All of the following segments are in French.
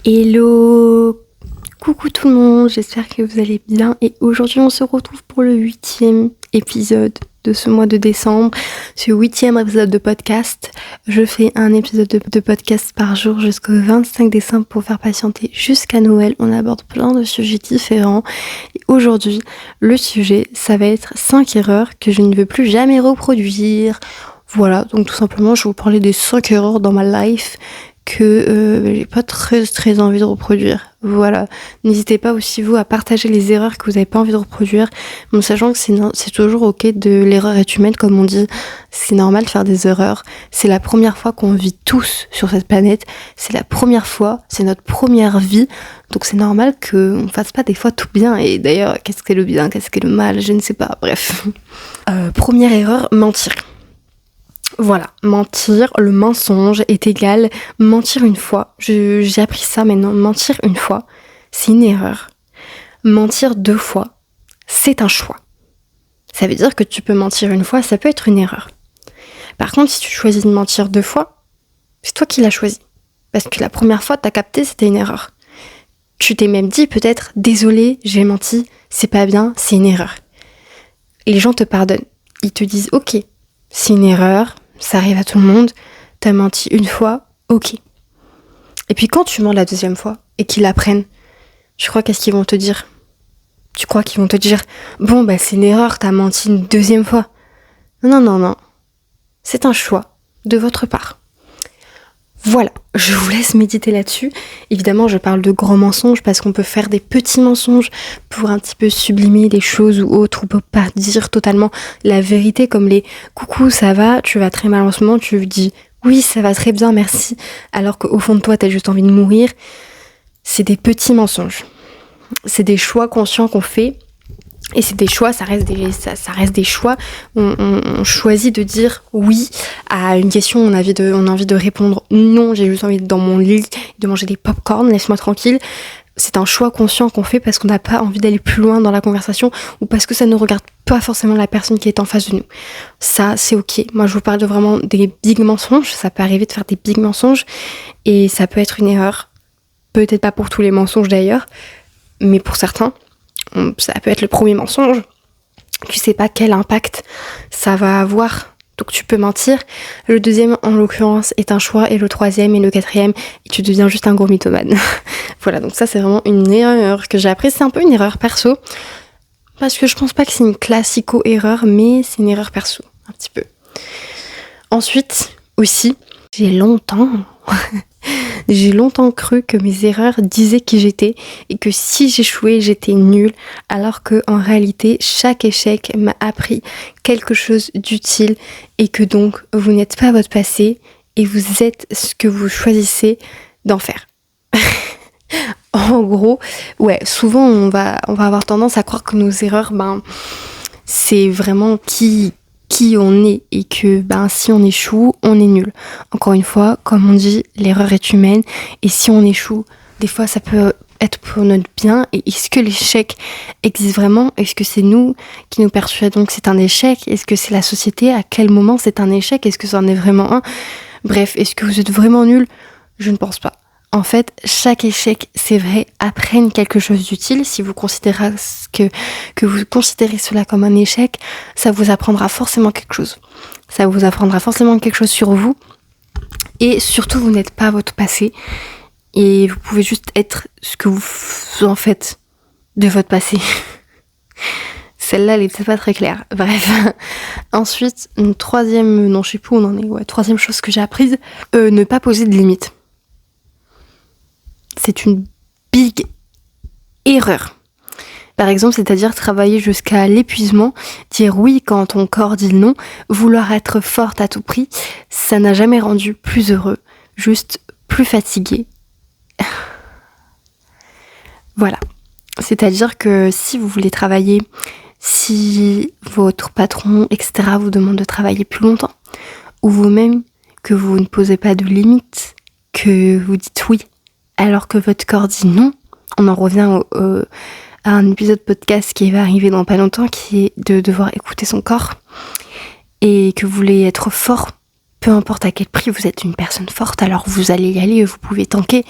Hello, coucou tout le monde, j'espère que vous allez bien et aujourd'hui on se retrouve pour le 8e épisode de ce mois de décembre, ce 8e épisode de podcast. Je fais un épisode de podcast par jour jusqu'au 25 décembre pour faire patienter jusqu'à Noël. On aborde plein de sujets différents et aujourd'hui le sujet ça va être 5 erreurs que je ne veux plus jamais reproduire. Voilà, donc tout simplement je vais vous parler des 5 erreurs dans ma life que j'ai pas très envie de reproduire. Voilà. N'hésitez pas aussi vous à partager les erreurs que vous n'avez pas envie de reproduire, en sachant que c'est toujours ok de l'erreur est humaine, comme on dit. C'est normal de faire des erreurs. C'est la première fois qu'on vit tous sur cette planète. C'est la première fois, c'est notre première vie. Donc c'est normal qu'on fasse pas des fois tout bien. Et d'ailleurs, qu'est-ce qu'est le bien, qu'est-ce qu'est le mal, je ne sais pas. Bref. Première erreur, mentir. Voilà, mentir, le mensonge est égal mentir une fois. J'ai appris ça maintenant, mentir une fois, c'est une erreur. Mentir 2 fois, c'est un choix. Ça veut dire que tu peux mentir une fois, ça peut être une erreur. Par contre, si tu choisis de mentir 2 fois, c'est toi qui l'as choisi. Parce que la première fois, t'as capté, c'était une erreur. Tu t'es même dit peut-être, désolé, j'ai menti, c'est pas bien, c'est une erreur. Les gens te pardonnent. Ils te disent, ok, c'est une erreur, ça arrive à tout le monde, t'as menti une fois, ok. Et puis quand tu mens la 2e fois et qu'ils l'apprennent, tu crois qu'est-ce qu'ils vont te dire ? Tu crois qu'ils vont te dire, bon bah c'est une erreur, t'as menti une 2e fois. Non. C'est un choix de votre part. Voilà, je vous laisse méditer là-dessus. Évidemment, je parle de grands mensonges parce qu'on peut faire des petits mensonges pour un petit peu sublimer les choses ou autres, ou peut pas dire totalement la vérité, comme les « coucou, ça va, tu vas très mal en ce moment », tu dis « oui, ça va très bien, merci », alors qu'au fond de toi, t'as juste envie de mourir. C'est des petits mensonges. C'est des choix conscients qu'on fait. Et c'est des choix, ça reste des choix. On choisit de dire oui à une question, on a envie de répondre non, j'ai juste envie d'être dans mon lit, de manger des pop-corn, laisse-moi tranquille. C'est un choix conscient qu'on fait parce qu'on n'a pas envie d'aller plus loin dans la conversation ou parce que ça ne regarde pas forcément la personne qui est en face de nous. Ça, c'est ok. Moi, je vous parle de vraiment des big mensonges. Ça peut arriver de faire des big mensonges et ça peut être une erreur. Peut-être pas pour tous les mensonges d'ailleurs, mais pour certains. Ça peut être le premier mensonge. Tu sais pas quel impact ça va avoir, donc tu peux mentir. Le 2e, en l'occurrence, est un choix, et le 3e et le 4e, et tu deviens juste un gros mythomane. Voilà, donc ça c'est vraiment une erreur que j'ai appris. C'est un peu une erreur perso, parce que je pense pas que c'est une classico-erreur, mais c'est une erreur perso, un petit peu. Ensuite, aussi, j'ai longtemps cru que mes erreurs disaient qui j'étais et que si j'échouais, j'étais nulle, alors que en réalité, chaque échec m'a appris quelque chose d'utile et que donc vous n'êtes pas votre passé et vous êtes ce que vous choisissez d'en faire. En gros, ouais, souvent on va avoir tendance à croire que nos erreurs, c'est vraiment qui on est et que si on échoue, on est nul. Encore une fois, comme on dit, l'erreur est humaine et si on échoue, des fois ça peut être pour notre bien. Et est-ce que l'échec existe vraiment ? Est-ce que c'est nous qui nous persuadons que c'est un échec ? Est-ce que c'est la société ? À quel moment c'est un échec ? Est-ce que ça en est vraiment un ? Bref, est-ce que vous êtes vraiment nul ? Je ne pense pas. En fait, chaque échec, c'est vrai, apprenne quelque chose d'utile. Si vous considérez que vous considérez cela comme un échec, ça vous apprendra forcément quelque chose. Ça vous apprendra forcément quelque chose sur vous. Et surtout, vous n'êtes pas votre passé. Et vous pouvez juste être ce que vous en faites de votre passé. Celle-là, elle est peut-être pas très claire. Bref. Ensuite, une 3e, je sais plus où on en est. Ouais, 3e chose que j'ai apprise, ne pas poser de limites. C'est une big erreur. Par exemple, c'est-à-dire travailler jusqu'à l'épuisement, dire oui quand ton corps dit non, vouloir être forte à tout prix, ça n'a jamais rendu plus heureux, juste plus fatigué. Voilà. C'est-à-dire que si vous voulez travailler, si votre patron, etc. vous demande de travailler plus longtemps, ou vous-même, que vous ne posez pas de limites, que vous dites oui, alors que votre corps dit non, on en revient à un épisode podcast qui va arriver dans pas longtemps, qui est de devoir écouter son corps, et que vous voulez être fort, peu importe à quel prix, vous êtes une personne forte, alors vous allez y aller, vous pouvez tanker,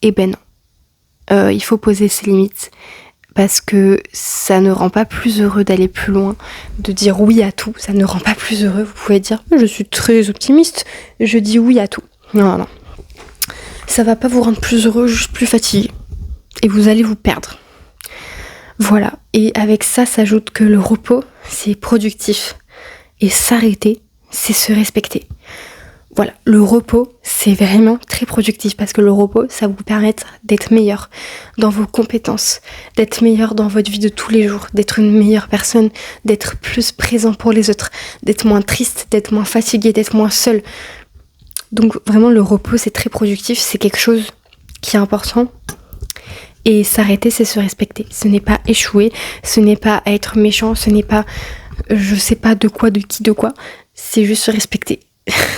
Eh ben non. Il faut poser ses limites parce que ça ne rend pas plus heureux d'aller plus loin, de dire oui à tout. Ça ne rend pas plus heureux. Vous pouvez dire je suis très optimiste, je dis oui à tout. Non. Ça va pas vous rendre plus heureux, juste plus fatigué. Et vous allez vous perdre. Voilà. Et avec ça s'ajoute que le repos, c'est productif. Et s'arrêter, c'est se respecter. Voilà, le repos, c'est vraiment très productif parce que le repos, ça vous permet d'être meilleur dans vos compétences, d'être meilleur dans votre vie de tous les jours, d'être une meilleure personne, d'être plus présent pour les autres, d'être moins triste, d'être moins fatigué, d'être moins seul. Donc vraiment, le repos, c'est très productif, c'est quelque chose qui est important. Et s'arrêter, c'est se respecter. Ce n'est pas échouer, ce n'est pas être méchant, ce n'est pas je sais pas de quoi, de qui, de quoi. C'est juste se respecter.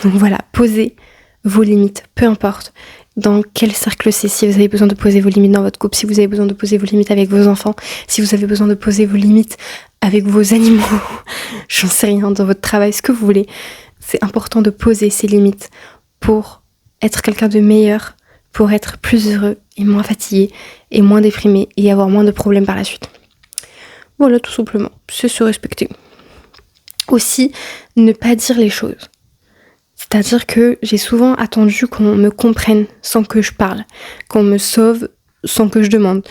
Donc voilà, posez vos limites, peu importe dans quel cercle c'est, si vous avez besoin de poser vos limites dans votre couple, si vous avez besoin de poser vos limites avec vos enfants, si vous avez besoin de poser vos limites avec vos animaux, j'en sais rien, dans votre travail, ce que vous voulez. C'est important de poser ces limites pour être quelqu'un de meilleur, pour être plus heureux et moins fatigué et moins déprimé et avoir moins de problèmes par la suite. Voilà, tout simplement, c'est se respecter. Aussi, ne pas dire les choses. C'est-à-dire que j'ai souvent attendu qu'on me comprenne sans que je parle, qu'on me sauve sans que je demande.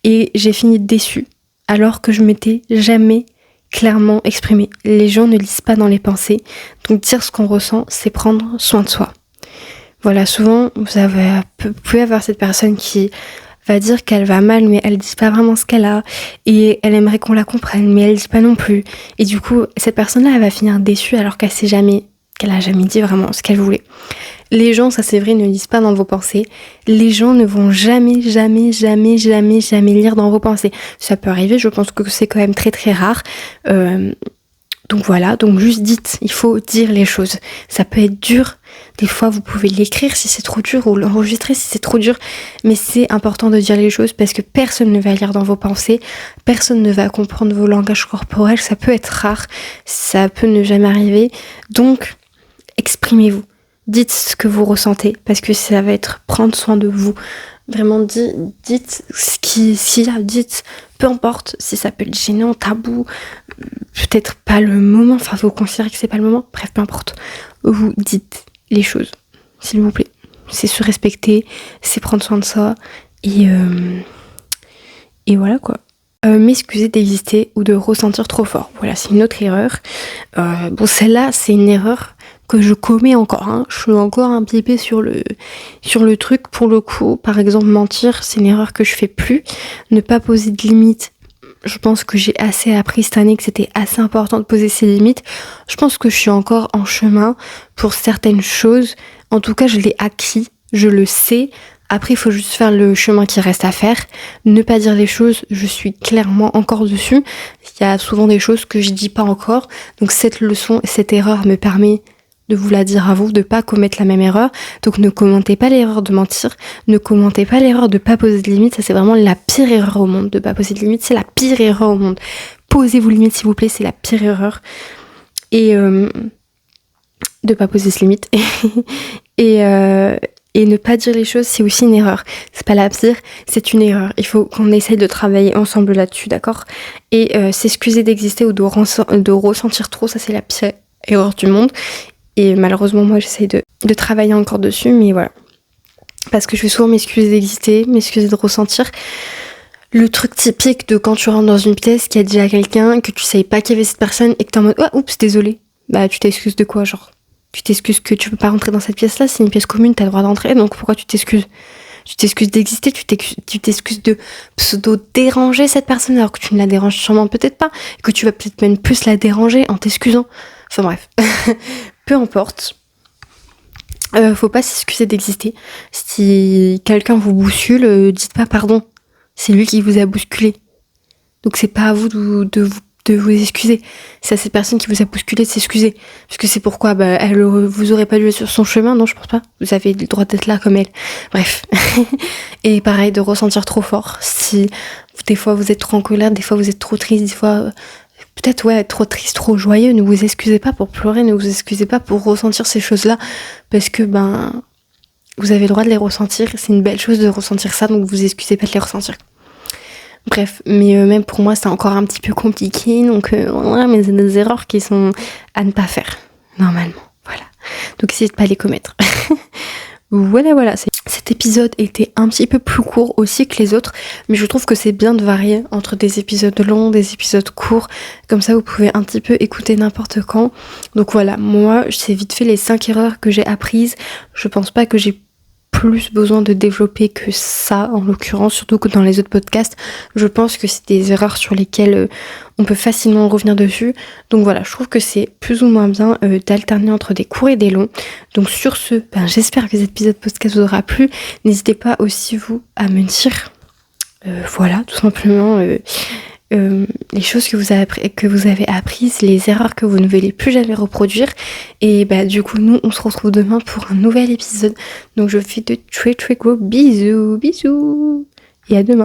Et j'ai fini déçue, alors que je m'étais jamais clairement exprimée. Les gens ne lisent pas dans les pensées, donc dire ce qu'on ressent, c'est prendre soin de soi. Voilà, souvent, vous pouvez avoir cette personne qui va dire qu'elle va mal, mais elle dit pas vraiment ce qu'elle a, et elle aimerait qu'on la comprenne, mais elle dit pas non plus. Et du coup, cette personne-là, elle va finir déçue alors qu'elle a jamais dit vraiment ce qu'elle voulait. Les gens, ça c'est vrai, ne lisent pas dans vos pensées. Les gens ne vont jamais lire dans vos pensées. Ça peut arriver, je pense que c'est quand même très très rare. Donc voilà, donc juste dites, il faut dire les choses. Ça peut être dur, des fois vous pouvez l'écrire si c'est trop dur ou l'enregistrer si c'est trop dur, mais c'est important de dire les choses parce que personne ne va lire dans vos pensées, personne ne va comprendre vos langages corporels, ça peut être rare, ça peut ne jamais arriver, donc exprimez-vous, dites ce que vous ressentez parce que ça va être prendre soin de vous. Vraiment, dites ce qu'il y a, dites, peu importe si ça peut être gênant, tabou, peut-être pas le moment, enfin vous considérez que c'est pas le moment, bref, peu importe. Vous dites les choses, s'il vous plaît. C'est se respecter, c'est prendre soin de ça, et voilà quoi. M'excuser d'exister ou de ressentir trop fort. Voilà, c'est une autre erreur. Bon, celle-là, c'est une erreur que je commets encore. Je suis encore un pipé sur le truc. Pour le coup, par exemple, mentir, c'est une erreur que je fais plus. Ne pas poser de limites. Je pense que j'ai assez appris cette année que c'était assez important de poser ses limites. Je pense que je suis encore en chemin pour certaines choses. En tout cas, je l'ai acquis, je le sais. Après, il faut juste faire le chemin qui reste à faire. Ne pas dire les choses, je suis clairement encore dessus. Il y a souvent des choses que je dis pas encore. Donc cette leçon, cette erreur me permet de vous la dire à vous, de pas commettre la même erreur. Donc ne commentez pas l'erreur de mentir, ne commentez pas l'erreur de pas poser de limites. Ça, c'est vraiment la pire erreur au monde. De pas poser de limites, c'est la pire erreur au monde. Posez vos limites, s'il vous plaît, c'est la pire erreur. Et de pas poser ses limites. Et ne pas dire les choses, c'est aussi une erreur. C'est pas la pire, c'est une erreur. Il faut qu'on essaye de travailler ensemble là-dessus, d'accord ? Et s'excuser d'exister ou de ressentir trop, ça c'est la pire erreur du monde. Et malheureusement, moi, j'essaye de travailler encore dessus, mais voilà. Parce que je vais souvent m'excuser d'exister, m'excuser de ressentir. Le truc typique de quand tu rentres dans une pièce, qu'il y a déjà quelqu'un, que tu savais pas qu'il y avait cette personne, et que t'es en mode « Ah, oups, désolé ». Bah, tu t'excuses de quoi, genre ? Tu t'excuses que tu peux pas rentrer dans cette pièce-là, c'est une pièce commune, t'as le droit d'entrer, donc pourquoi tu t'excuses ? Tu t'excuses d'exister, tu t'excuses de pseudo-déranger cette personne alors que tu ne la déranges sûrement peut-être pas, et que tu vas peut-être même plus la déranger en t'excusant. Enfin bref, peu importe. Faut pas s'excuser d'exister. Si quelqu'un vous bouscule, dites pas pardon. C'est lui qui vous a bousculé. Donc c'est pas à vous de vous excuser. C'est à cette personne qui vous a bousculé de s'excuser. Parce que c'est pourquoi vous aurez pas dû être sur son chemin, non, je pense pas. Vous avez le droit d'être là comme elle. Bref. Et pareil, de ressentir trop fort. Si des fois vous êtes trop en colère, des fois vous êtes trop triste, des fois peut-être trop triste, trop joyeux, ne vous excusez pas pour pleurer, ne vous excusez pas pour ressentir ces choses-là. Parce que vous avez le droit de les ressentir, c'est une belle chose de ressentir ça, donc vous excusez pas de les ressentir. Bref, mais même pour moi c'est encore un petit peu compliqué, donc voilà, mais c'est des erreurs qui sont à ne pas faire, normalement, voilà. Donc essayez de pas les commettre. Voilà, cet épisode était un petit peu plus court aussi que les autres, mais je trouve que c'est bien de varier entre des épisodes longs, des épisodes courts, comme ça vous pouvez un petit peu écouter n'importe quand. Donc voilà, moi c'est vite fait les 5 erreurs que j'ai apprises, je pense pas que j'ai plus besoin de développer que ça en l'occurrence, surtout que dans les autres podcasts, je pense que c'est des erreurs sur lesquelles on peut facilement revenir dessus. Donc voilà, je trouve que c'est plus ou moins bien d'alterner entre des courts et des longs. Donc sur ce, j'espère que cet épisode podcast vous aura plu. N'hésitez pas aussi vous à me dire, voilà, tout simplement les choses que vous avez apprises, les erreurs que vous ne voulez plus jamais reproduire. Et du coup, nous, on se retrouve demain pour un nouvel épisode. Donc je vous fais de très très gros bisous et à demain.